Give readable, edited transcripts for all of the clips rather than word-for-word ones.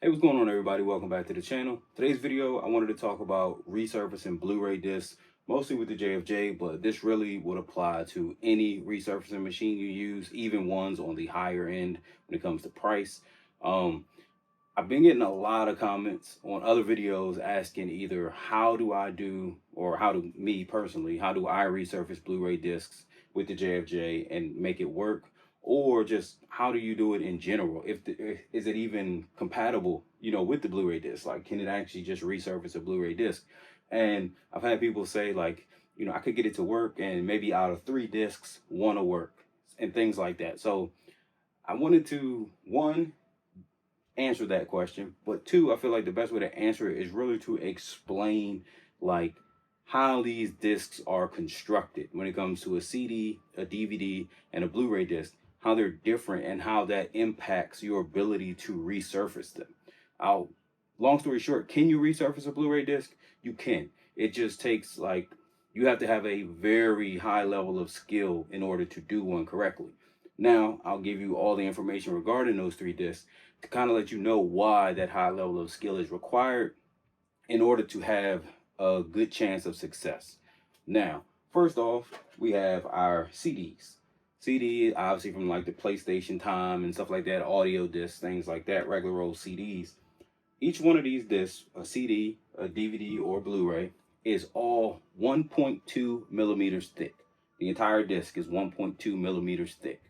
Hey, what's going on, everybody? Welcome back to the channel. Today's video, I wanted to talk about resurfacing Blu-ray discs, mostly with the JFJ, but this really would apply to any resurfacing machine you use, even ones on the higher end when it comes to price. Um, I've been getting a lot of comments on other videos asking either how do I do, or how do me personally, how do I resurface Blu-ray discs with the JFJ and make it work? Or just how do you do it in general? Is it even compatible, with the Blu-ray disc? Like, can it actually just resurface a Blu-ray disc? And I've had people say like, I could get it to work, and maybe out of 3 discs, one will work, and things like that. So I wanted to, one, answer that question, but two, I feel like the best way to answer it is really to explain like how these discs are constructed when it comes to a CD, a DVD, and a Blu-ray disc, how they're different and how that impacts your ability to resurface them. I'll Long story short, can you resurface a Blu-ray disc? You can. It just takes like, you have to have a very high level of skill in order to do one correctly. Now, I'll give you all the information regarding those 3 discs to kind of let you know why that high level of skill is required in order to have a good chance of success. Now, first off, we have our CDs. CD, obviously from like the PlayStation time and stuff like that, audio discs, things like that, regular old CDs. Each one of these discs, a CD, a DVD, or Blu-ray, is all 1.2 millimeters thick. The entire disc is 1.2 millimeters thick.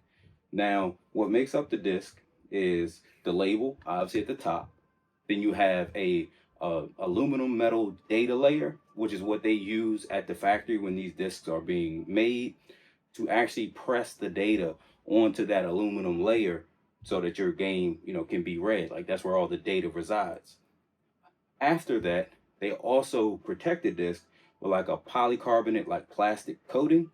Now, what makes up the disc is the label, obviously at the top. Then you have a aluminum metal data layer, which is what they use at the factory when these discs are being made, to actually press the data onto that aluminum layer so that your game, can be read. Like, that's where all the data resides. After that, they also protect the disc with like a polycarbonate, like plastic coating,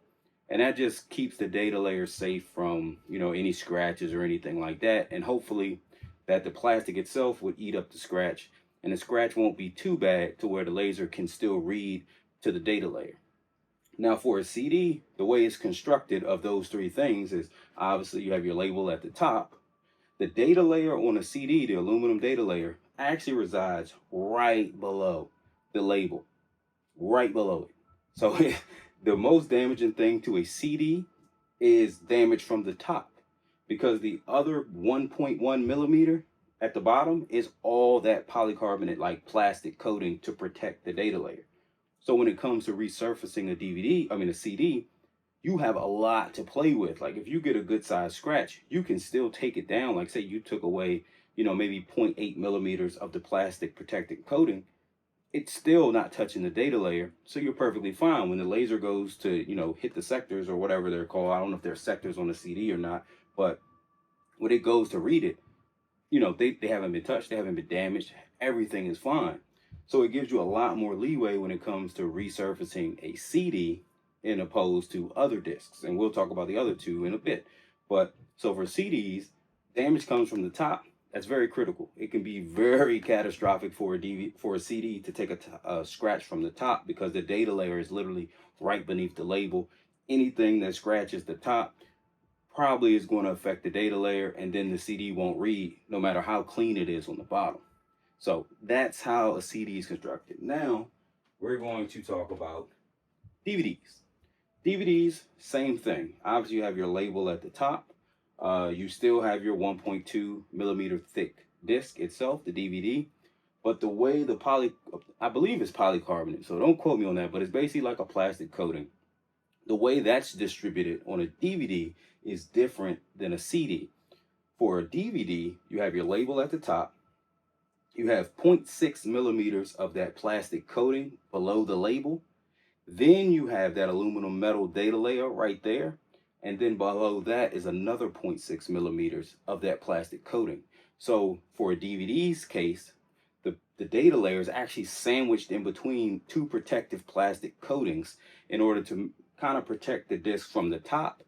and that just keeps the data layer safe from, any scratches or anything like that. And hopefully that the plastic itself would eat up the scratch, and the scratch won't be too bad to where the laser can still read to the data layer. Now, for a CD, the way it's constructed of those 3 things is, obviously you have your label at the top. The data layer on a CD, the aluminum data layer, actually resides right below the label, right below it. So the most damaging thing to a CD is damage from the top, because the other 1.1 millimeter at the bottom is all that polycarbonate, like plastic coating, to protect the data layer. So when it comes to resurfacing a CD, you have a lot to play with. Like, if you get a good size scratch, you can still take it down. Like, say you took away, maybe 0.8 millimeters of the plastic protecting coating, it's still not touching the data layer. So you're perfectly fine when the laser goes to, hit the sectors or whatever they're called. I don't know if there's sectors on the CD or not, but when it goes to read it, they haven't been touched, they haven't been damaged, everything is fine. So it gives you a lot more leeway when it comes to resurfacing a CD in opposed to other discs. And we'll talk about the other 2 in a bit. But so for CDs, damage comes from the top. That's very critical. It can be very catastrophic for a CD to take a scratch from the top, because the data layer is literally right beneath the label. Anything that scratches the top probably is going to affect the data layer, and then the CD won't read no matter how clean it is on the bottom. So that's how a CD is constructed. Now we're going to talk about DVDs. DVDs, same thing. Obviously, you have your label at the top. You still have your 1.2 millimeter thick disc itself, the DVD. But the way I believe it's polycarbonate, so don't quote me on that, but it's basically like a plastic coating. The way that's distributed on a DVD is different than a CD. For a DVD, you have your label at the top. You have 0.6 millimeters of that plastic coating below the label. Then you have that aluminum metal data layer right there. And then below that is another 0.6 millimeters of that plastic coating. So for a DVD's case, the data layer is actually sandwiched in between 2 protective plastic coatings in order to kind of protect the disc from the top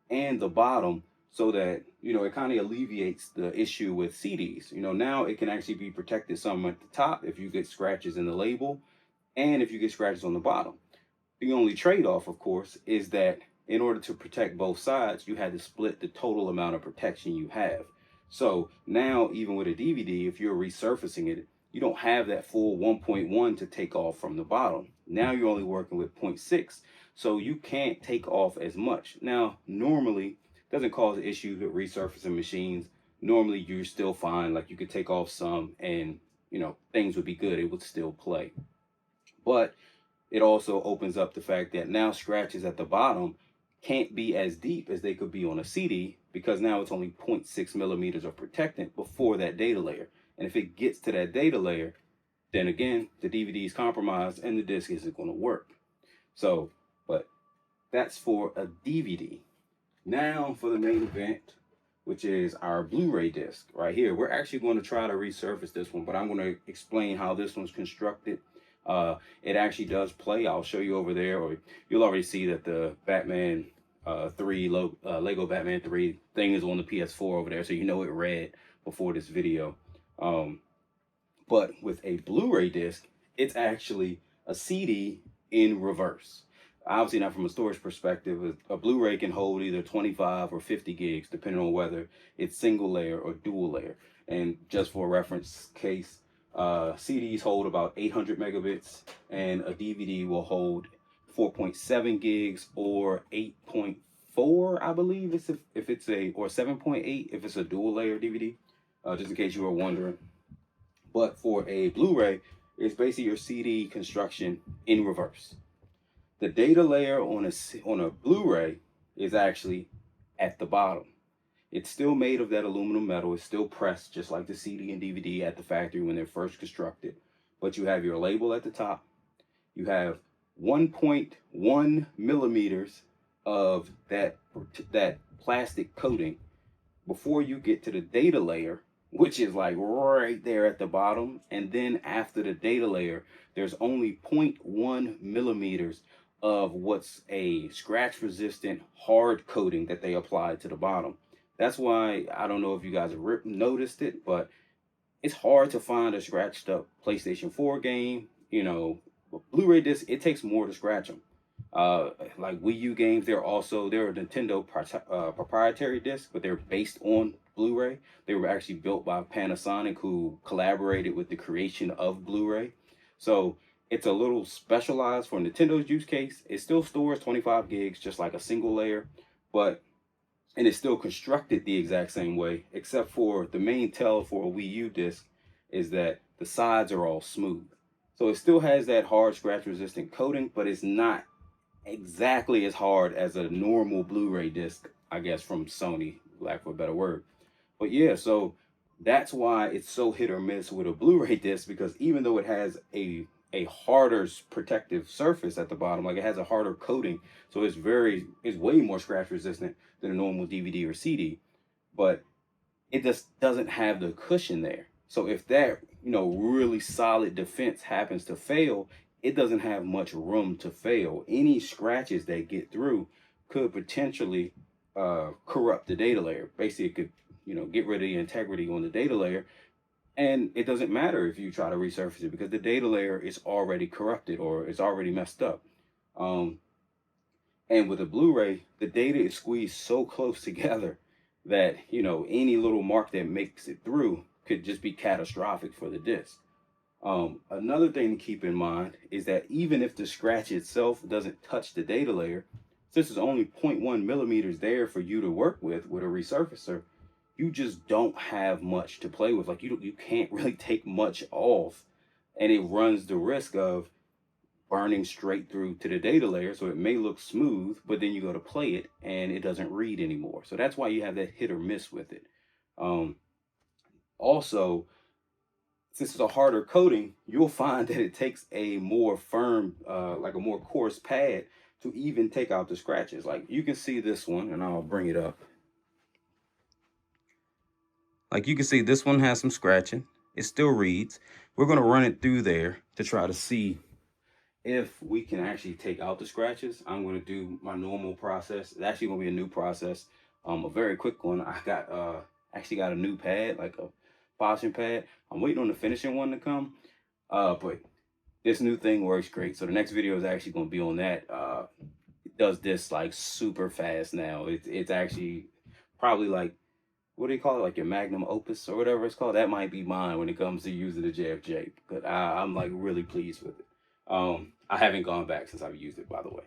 and the bottom, so that, it kind of alleviates the issue with CDs. Now it can actually be protected some at the top if you get scratches in the label, and if you get scratches on the bottom. The only trade-off, of course, is that in order to protect both sides, you had to split the total amount of protection you have. So now, even with a DVD, if you're resurfacing it, you don't have that full 1.1 to take off from the bottom. Now you're only working with 0.6, so you can't take off as much. Now, normally, it doesn't cause issues with resurfacing machines. Normally, you're still fine. Like, you could take off some and, things would be good. It would still play. But it also opens up the fact that now scratches at the bottom can't be as deep as they could be on a CD, because now it's only 0.6 millimeters of protectant before that data layer. And if it gets to that data layer, then again, the DVD is compromised and the disc isn't going to work. So, but that's for a DVD. Now for the main event, which is our Blu-ray disc right here. We're actually going to try to resurface this one, but I'm going to explain how this one's constructed. It actually does play. I'll show you over there, or you'll already see that the Batman 3 Lego Batman 3 thing is on the PS4 over there, so you know it read before this video. But with a Blu-ray disc, it's actually a CD in reverse. Obviously not from a storage perspective. A Blu-ray can hold either 25 or 50 gigs, depending on whether it's single layer or dual layer. And just for a reference case, CDs hold about 800 megabits, and a DVD will hold 4.7 gigs or 8.4, I believe, if it's a, or 7.8 if it's a dual layer DVD, just in case you were wondering. But for a Blu-ray, it's basically your CD construction in reverse. The data layer on a Blu-ray is actually at the bottom. It's still made of that aluminum metal. It's still pressed just like the CD and DVD at the factory when they're first constructed. But you have your label at the top. You have 1.1 millimeters of that plastic coating before you get to the data layer, which is like right there at the bottom. And then after the data layer, there's only 0.1 millimeters of what's a scratch resistant hard coating that they applied to the bottom. That's why, I don't know if you guys have noticed it, but it's hard to find a scratched up PlayStation 4 game. Blu-ray discs, it takes more to scratch them. Like Wii U games, they're a Nintendo proprietary disc, but they're based on Blu-ray. They were actually built by Panasonic, who collaborated with the creation of Blu-ray. So it's a little specialized for Nintendo's use case. It still stores 25 gigs, just like a single layer, and it's still constructed the exact same way, except for the main tell for a Wii U disc is that the sides are all smooth. So it still has that hard scratch resistant coating, but it's not exactly as hard as a normal Blu-ray disc, I guess, from Sony, lack of a better word. But yeah, so that's why it's so hit or miss with a Blu-ray disc, because even though it has a harder protective surface at the bottom, like it has a harder coating, so it's way more scratch resistant than a normal DVD or CD, but it just doesn't have the cushion there. So if that, really solid defense happens to fail, it doesn't have much room to fail. Any scratches that get through could potentially corrupt the data layer. Basically, it could, get rid of the integrity on the data layer. And it doesn't matter if you try to resurface it, because the data layer is already corrupted or it's already messed up. And with a Blu-ray, the data is squeezed so close together that, any little mark that makes it through could just be catastrophic for the disc. Another thing to keep in mind is that even if the scratch itself doesn't touch the data layer, since there's only 0.1 millimeters there for you to work with a resurfacer, you just don't have much to play with. Like you can't really take much off, and it runs the risk of burning straight through to the data layer. So it may look smooth, but then you go to play it and it doesn't read anymore. So that's why you have that hit or miss with it. Also, since it's a harder coating, you'll find that it takes a more firm, like a more coarse pad to even take out the scratches. Like you can see this one, and I'll bring it up. Like you can see, this one has some scratching. It still reads. We're going to run it through there to try to see if we can actually take out the scratches. I'm going to do my normal process. It's actually going to be a new process, a very quick one. I got actually got a new pad, like a polishing pad. I'm waiting on the finishing one to come, but this new thing works great. So the next video is actually going to be on that. It does this like super fast now. It's actually probably like what do you call it, like your magnum opus or whatever it's called. That might be mine when it comes to using the JFJ, but I'm like really pleased with it. I haven't gone back since I've used it, by the way.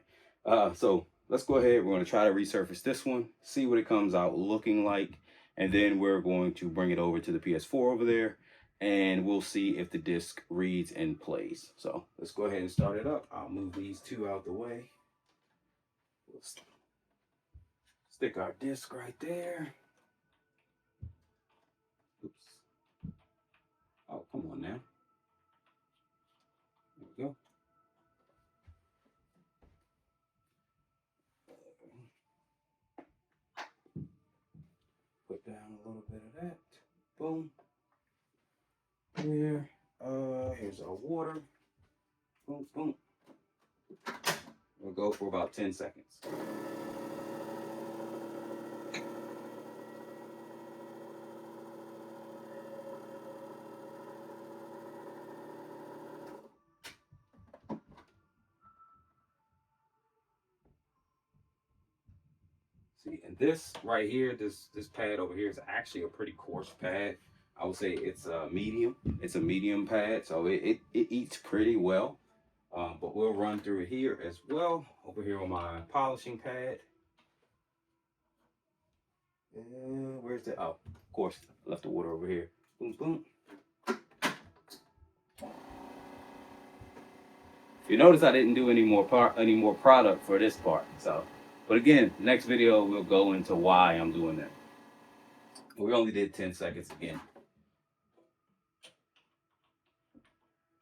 So let's go ahead. We're going to try to resurface this one, see what it comes out looking like, and then we're going to bring it over to the PS4 over there, and we'll see if the disc reads and plays. So let's go ahead and start it up. I'll move these two out the way. We'll stick our disc right there. Oops. Oh, come on now. There we go. Put down a little bit of that. Boom. Here. Here's our water. Boom, boom. We'll go for about 10 seconds. See, and this right here, this pad over here is actually a pretty coarse pad. I would say it's a medium. It's a medium pad, so it eats pretty well. But we'll run through it here as well. Over here on my polishing pad. Where's the? Oh, of course, left the water over here. Boom, boom. You notice I didn't do any more product for this part. So, but again, next video we'll go into why I'm doing that. We only did 10 seconds again.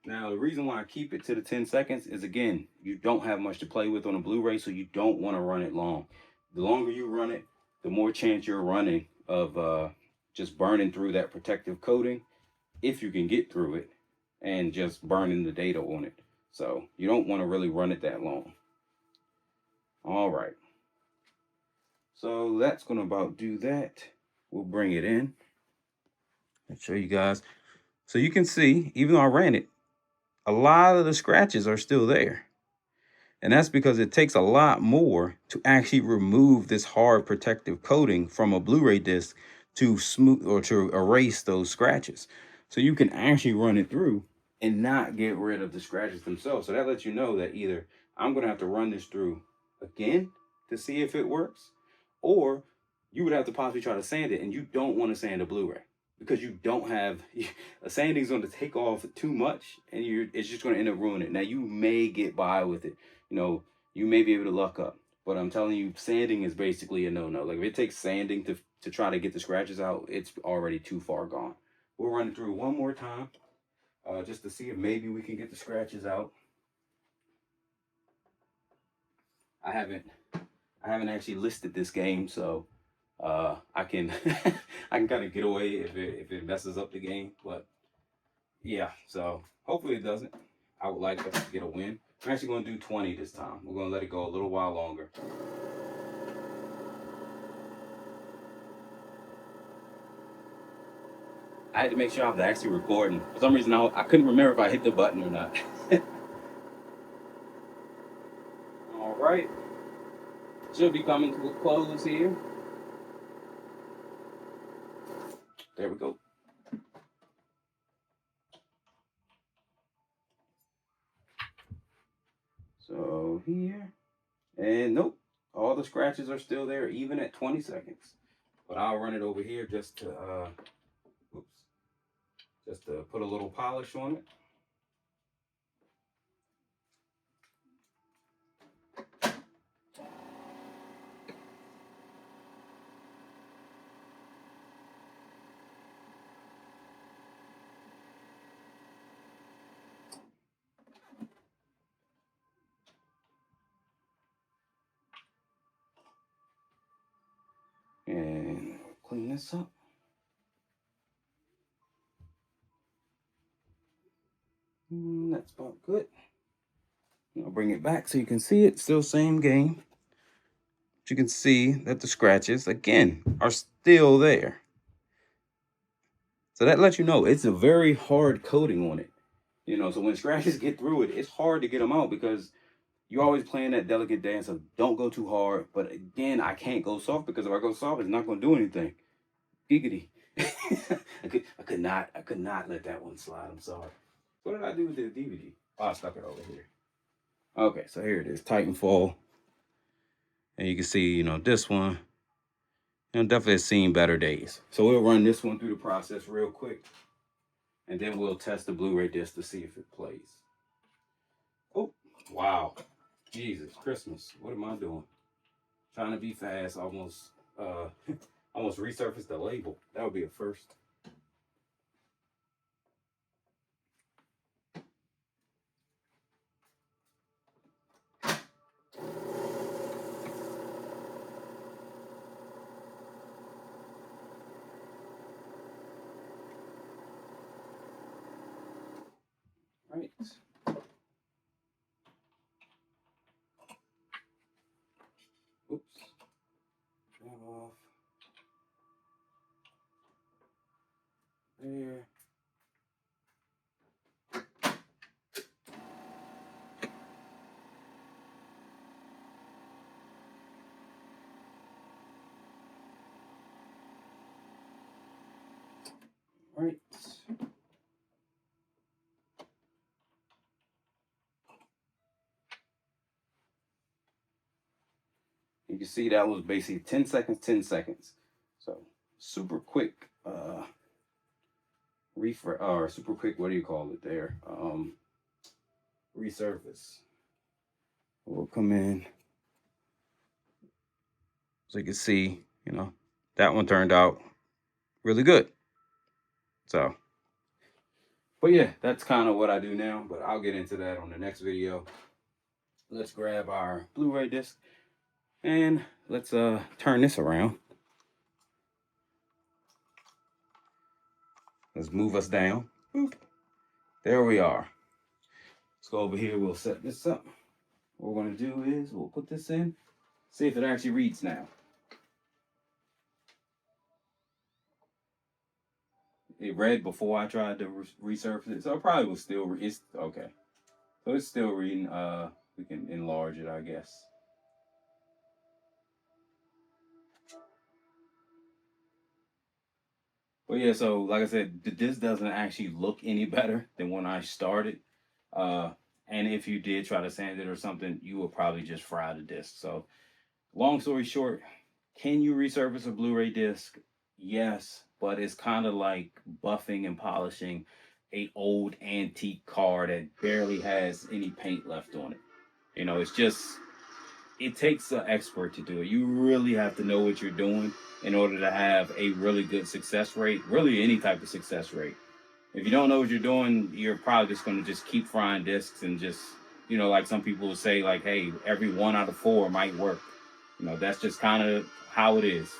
Now, the reason why I keep it to the 10 seconds is, again, you don't have much to play with on a Blu-ray, so you don't want to run it long. The longer you run it, the more chance you're running of just burning through that protective coating, if you can get through it, and just burning the data on it. So you don't want to really run it that long. All right. So that's going to about do that. We'll bring it in and show you guys. So you can see, even though I ran it, a lot of the scratches are still there. And that's because it takes a lot more to actually remove this hard protective coating from a Blu-ray disc to smooth or to erase those scratches. So you can actually run it through and not get rid of the scratches themselves. So that lets you know that either I'm going to have to run this through again to see if it works, or you would have to possibly try to sand it, and you don't want to sand a Blu-ray because you don't have a sanding is going to take off too much, and it's just going to end up ruining it. Now you may get by with it, you know, you may be able to luck up, but I'm telling you, sanding is basically a no-no. Like if it takes sanding to try to get the scratches out, it's already too far gone. We'll run it through one more time, just to see if maybe we can get the scratches out. I haven't actually listed this game, so I can I can kind of get away if it messes up the game. But yeah, so hopefully it doesn't. I would like us to get a win. I'm actually going to do 20 this time. We're going to let it go a little while longer. I had to make sure I was actually recording. For some reason, I couldn't remember if I hit the button or not. All right. Should be coming to a close here. There we go. So here, and nope, all the scratches are still there, even at 20 seconds. But I'll run it over here just to, just to put a little polish on it. And clean this up. That's about good. I'll bring it back so you can see it. Still same game. But you can see that the scratches, again, are still there. So that lets you know it's a very hard coating on it. You know, so when scratches get through it, it's hard to get them out because you're always playing that delicate dance of don't go too hard. But again, I can't go soft because if I go soft, it's not going to do anything. Giggity. I could not let that one slide. I'm sorry. What did I do with the DVD? Oh, I stuck it over here. Okay, so here it is, Titanfall. And you can see, this one, definitely has seen better days. So we'll run this one through the process real quick. And then we'll test the Blu-ray disc to see if it plays. Oh, wow. Jesus, Christmas. What am I doing? Trying to be fast, almost almost resurfaced the label. That would be a first. Right. Oops. That off. There. Right. You can see that was basically 10 seconds, 10 seconds. So super quick refresh, or super quick, what do you call it there? Resurface. We'll come in. So you can see, that one turned out really good. So, but yeah, that's kind of what I do now, but I'll get into that on the next video. Let's grab our Blu-ray disc and let's turn this around. Let's move us down. Boop. There we are. Let's go over here. We'll set this up. What we're going to do is we'll put this in, see if it actually reads now. It read before I tried to resurface it, so it probably will still, it's okay. So it's still reading. We can enlarge it, I guess. But yeah, so like I said, this doesn't actually look any better than when I started. And if you did try to sand it or something, you would probably just fry the disc. So long story short, can you resurface a Blu-ray disc? Yes, but it's kind of like buffing and polishing a old antique car that barely has any paint left on it. It's just, it takes an expert to do it. You really have to know what you're doing in order to have a really good success rate, really any type of success rate. If you don't know what you're doing, you're probably just going to just keep frying discs and just, like some people will say, like, hey, every 1 out of 4 might work. That's just kind of how it is.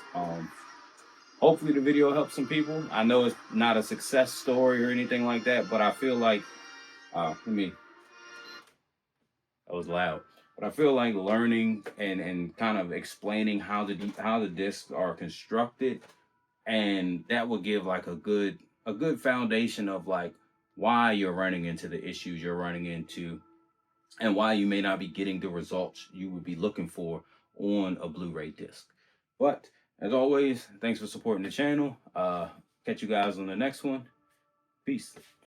Hopefully the video helps some people. I know it's not a success story or anything like that, but I feel like, that was loud. But I feel like learning and kind of explaining how the discs are constructed, and that will give like a good foundation of like why you're running into the issues you're running into and why you may not be getting the results you would be looking for on a Blu-ray disc. But as always, thanks for supporting the channel. Catch you guys on the next one. Peace.